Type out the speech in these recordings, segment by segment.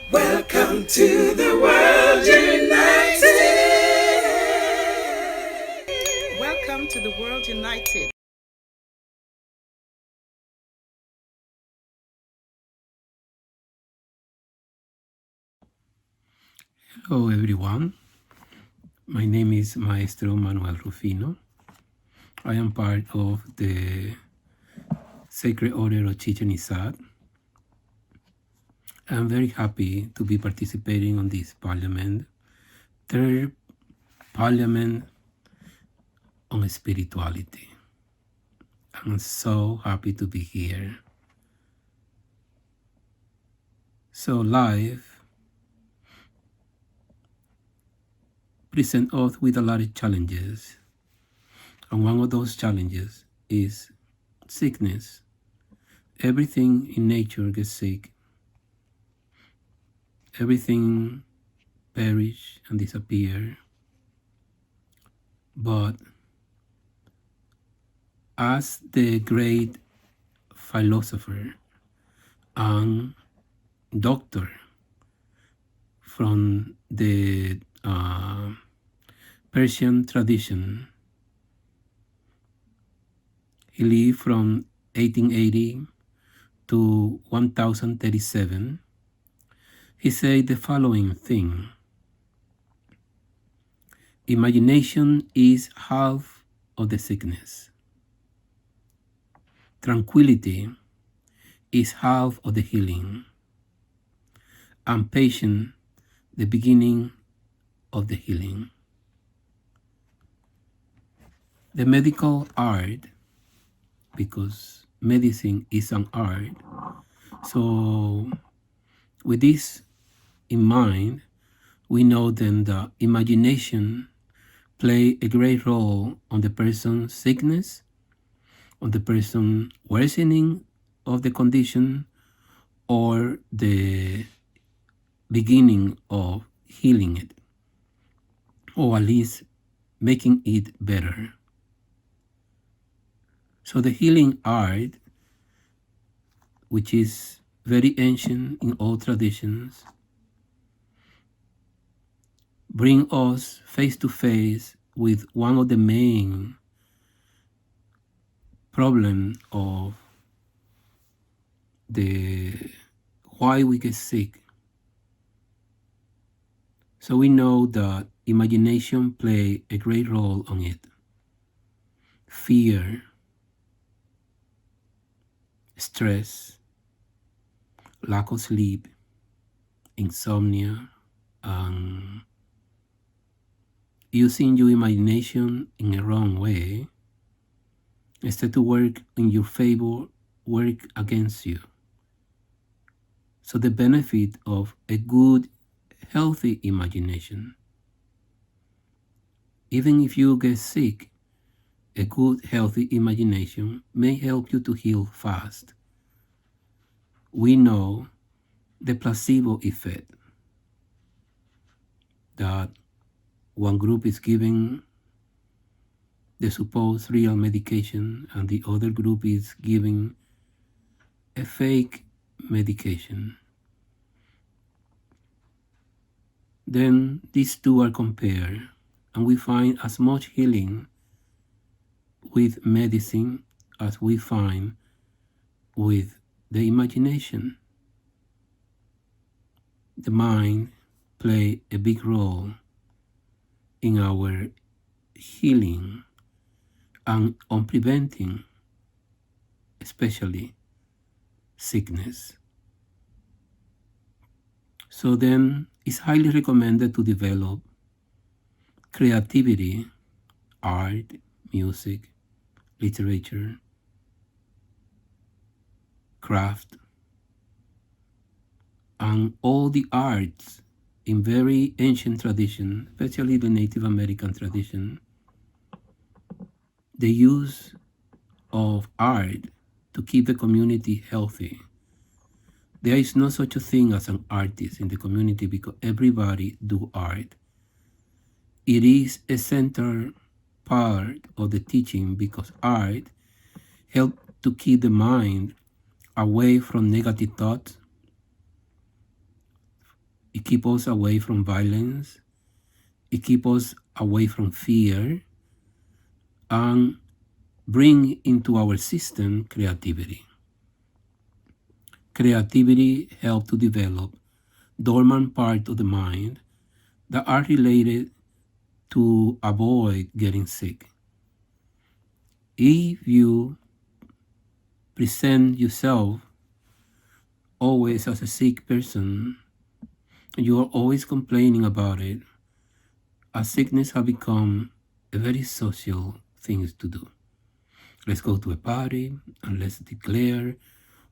Welcome to the world united. Welcome to the world united. Hello everyone, my name is Maestro Manuel Rufino. I am part of the Sacred Order of Chichen Itzá. I'm very happy to be participating on this parliament, third parliament on spirituality. I'm so happy to be here. So life presents us with a lot of challenges, and one of those challenges is sickness. Everything in nature gets sick. Everything perish and disappear. But as the great philosopher and doctor from the Persian tradition, he lived from 1880 to 1037, he said the following thing: imagination is half of the sickness. Tranquility is half of the healing. And patience, the beginning of the healing. The medical art, because medicine is an art, so with this in mind, we know then that imagination play a great role on the person's sickness, on the person worsening of the condition, or the beginning of healing it, or at least making it better. So the healing art, which is very ancient in all traditions, bring us face to face with one of the main problems of the why we get sick. So we know that imagination play a great role on it. Fear, stress, lack of sleep, insomnia, and using your imagination in a wrong way, instead to work in your favor, work against you. So the benefit of a good, healthy imagination, even if you get sick, a good, healthy imagination may help you to heal fast. We know the placebo effect, that one group is giving the supposed real medication and the other group is giving a fake medication. Then these two are compared, and we find as much healing with medicine as we find with the imagination. The mind plays a big role in our healing and on preventing, especially sickness. So then it's highly recommended to develop creativity, art, music, literature, craft, and all the arts in very ancient tradition, especially the Native American tradition. The use of art to keep the community healthy. There is no such a thing as an artist in the community because everybody do art. It is a central part of the teaching because art helps to keep the mind away from negative thoughts, It keeps us away from violence. It keeps us away from fear and bring into our system creativity. Creativity helps to develop dormant parts of the mind that are related to avoid getting sick. If you present yourself always as a sick person, you are always complaining about it, a sickness has become a very social thing to do. Let's go to a party and let's declare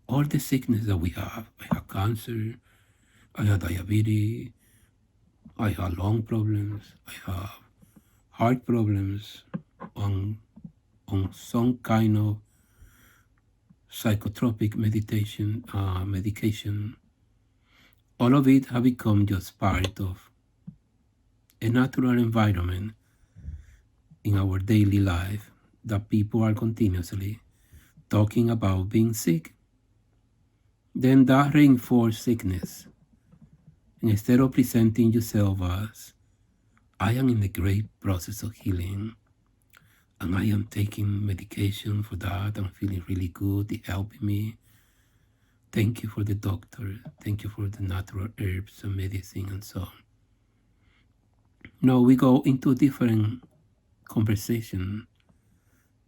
all the sickness that we have. I have cancer, I have diabetes, I have lung problems, I have heart problems, on some kind of psychotropic medication. All of it have become just part of a natural environment in our daily life that people are continuously talking about being sick. Then that reinforces sickness. And instead of presenting yourself as, I am in the great process of healing, and I am taking medication for that, I'm feeling really good, it's helping me. Thank you for the doctor, thank you for the natural herbs and medicine and so on. No, we go into a different conversation.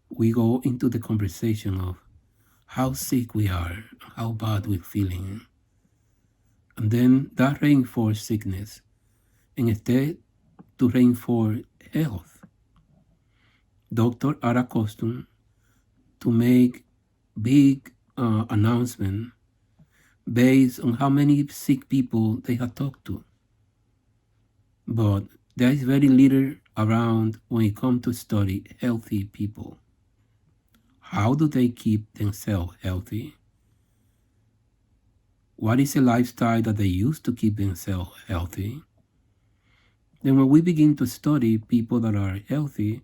We go into the conversation of how sick we are, how bad we're feeling. And then that reinforces sickness. And instead to reinforce health, doctors are accustomed to make big announcements based on how many sick people they have talked to. But there is very little around when it comes to study healthy people. How do they keep themselves healthy? What is the lifestyle that they use to keep themselves healthy? Then when we begin to study people that are healthy,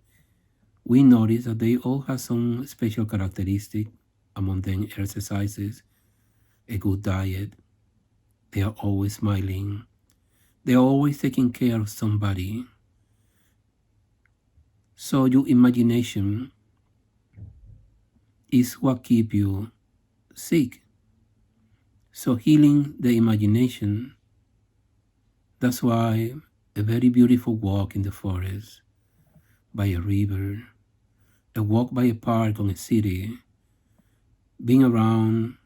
we notice that they all have some special characteristic, among them exercises, a good diet, they are always smiling, they are always taking care of somebody. So your imagination is what keeps you sick. So healing the imagination, that's why a very beautiful walk in the forest, by a river, a walk by a park on a city, being around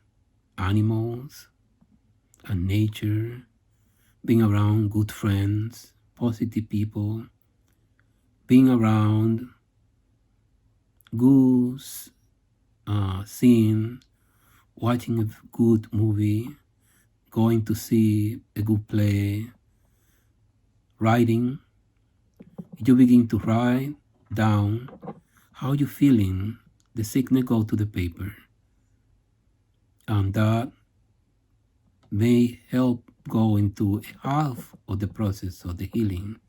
animals and nature, being around good friends, positive people, being around good scene, watching a good movie, going to see a good play, writing. You begin to write down how you feeling, the sickness go to the paper. And that may help go into half of the process of the healing.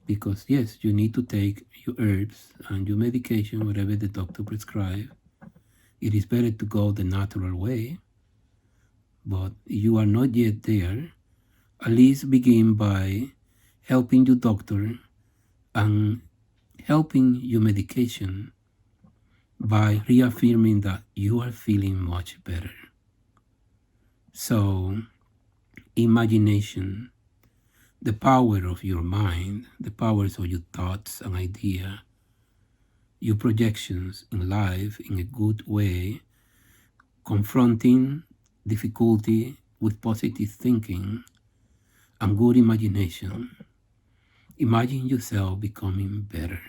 Because yes, you need to take your herbs and your medication, whatever the doctor prescribes. It is better to go the natural way. But if you are not yet there, at least begin by helping your doctor and helping your medication by reaffirming that you are feeling much better. So, imagination, the power of your mind, the powers of your thoughts and ideas, your projections in life in a good way, confronting difficulty with positive thinking and good imagination. Imagine yourself becoming better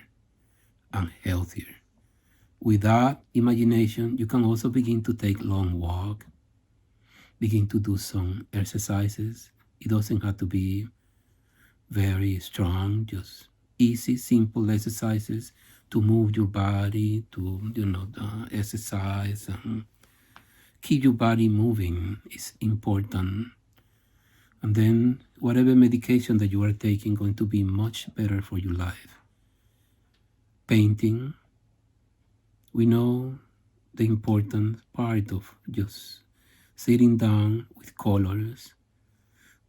and healthier. With that imagination, you can also begin to take long walk, begin to do some exercises. It doesn't have to be very strong, just easy, simple exercises to move your body, to exercise and keep your body moving is important. And then whatever medication that you are taking going to be much better for your life. Painting, we know the important part of just sitting down with colors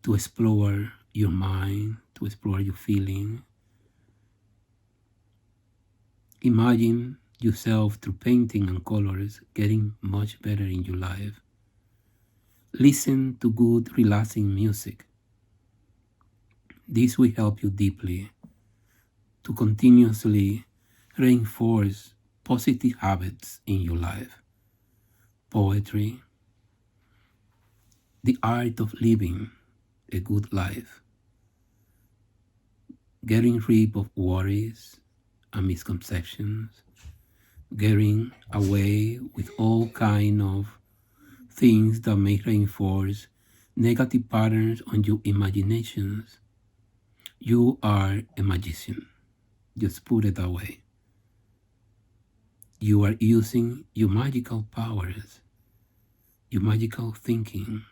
to explore your mind, to explore your feeling. Imagine yourself through painting and colors getting much better in your life. Listen to good, relaxing music. This will help you deeply to continuously reinforce positive habits in your life. Poetry, the art of living a good life, getting rid of worries and misconceptions, getting away with all kind of things that may reinforce negative patterns on your imaginations. You are a magician. Just put it that way. You are using your magical powers, your magical thinking,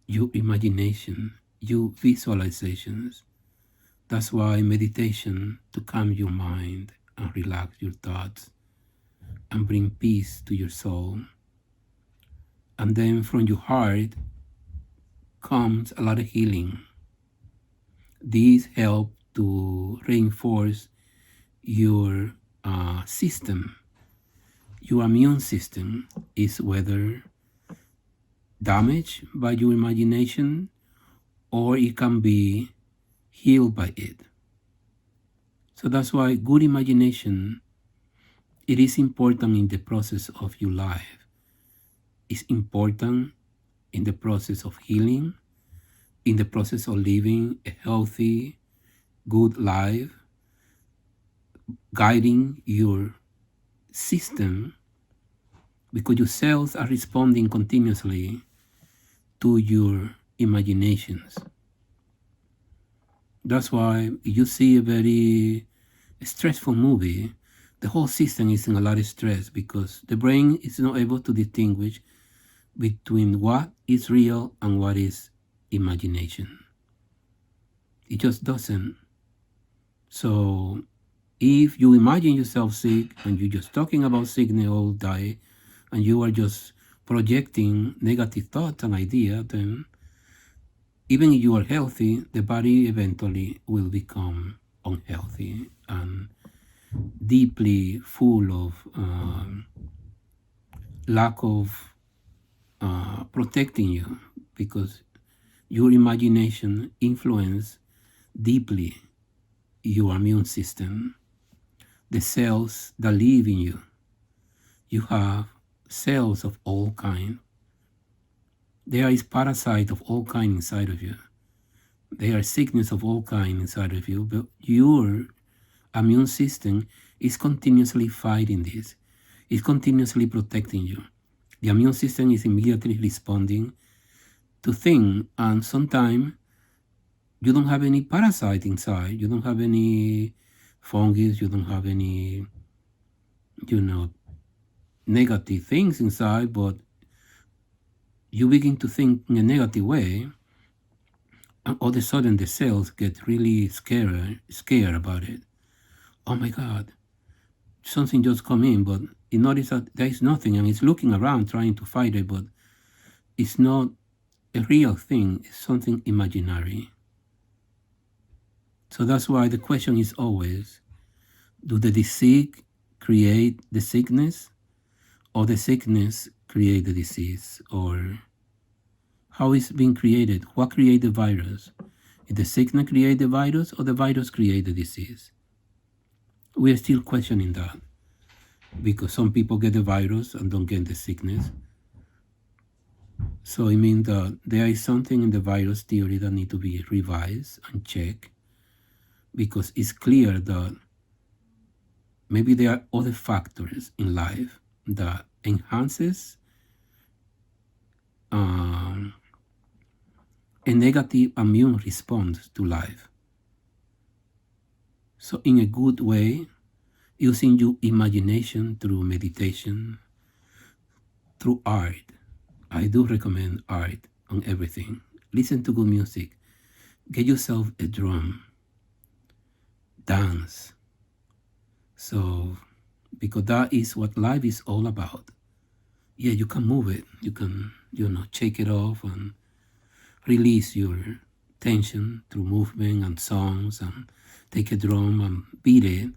your imagination, your visualizations. That's why meditation, to calm your mind and relax your thoughts and bring peace to your soul. And then from your heart comes a lot of healing. These help to reinforce your system. Your immune system is whether damaged by your imagination or it can be healed by it. So that's why good imagination, it is important in the process of your life. It's important in the process of healing, in the process of living a healthy, good life, guiding your system, because your cells are responding continuously to your imaginations. That's why you see a very stressful movie, the whole system is in a lot of stress because the brain is not able to distinguish between what is real and what is imagination. It just doesn't. So if you imagine yourself sick and you're just talking about sickness all day and you are just projecting negative thoughts and ideas, then even if you are healthy, the body eventually will become unhealthy and deeply full of lack of protecting you, because your imagination influences deeply your immune system, the cells that live in you. You have cells of all kinds. There is parasite of all kinds inside of you. There are sickness of all kinds inside of you, but your immune system is continuously fighting this. It's continuously protecting you. The immune system is immediately responding to things, and sometimes you don't have any parasite inside. You don't have any fungus. You don't have any, negative things inside, but you begin to think in a negative way, and all of a sudden the cells get really scared about it. Oh my God, something just come in, but you notice that there is nothing, and it's looking around trying to fight it, but it's not a real thing. It's something imaginary. So that's why the question is always, do the disease create the sickness, or the sickness create the disease? Or how is it being created? What create the virus? Did the sickness create the virus, or the virus create the disease? We are still questioning that, because some people get the virus and don't get the sickness. So it means that there is something in the virus theory that need to be revised and checked, because it's clear that maybe there are other factors in life that enhances a negative immune response to life. So in a good way, using your imagination through meditation, through art. I do recommend art on everything. Listen to good music. Get yourself a drum. Dance. So, because that is what life is all about. Yeah, you can move it. You can, shake it off and release your tension through movement and songs, and take a drum and beat it.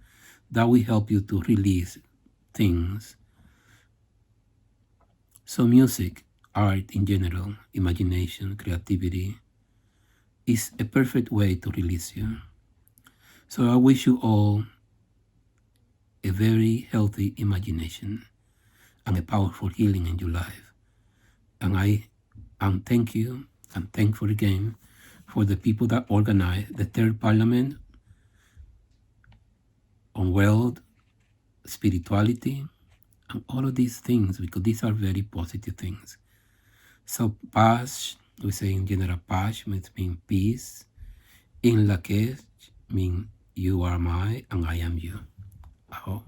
That will help you to release things. So music, art in general, imagination, creativity, is a perfect way to release you. So I wish you all a very healthy imagination and a powerful healing in your life. And thank you, and thankful again for the people that organized the Third Parliament on World Spirituality and all of these things, because these are very positive things. So Pash, we say in general, Pash means peace. In Lakesh means you are my and I am you. Aho.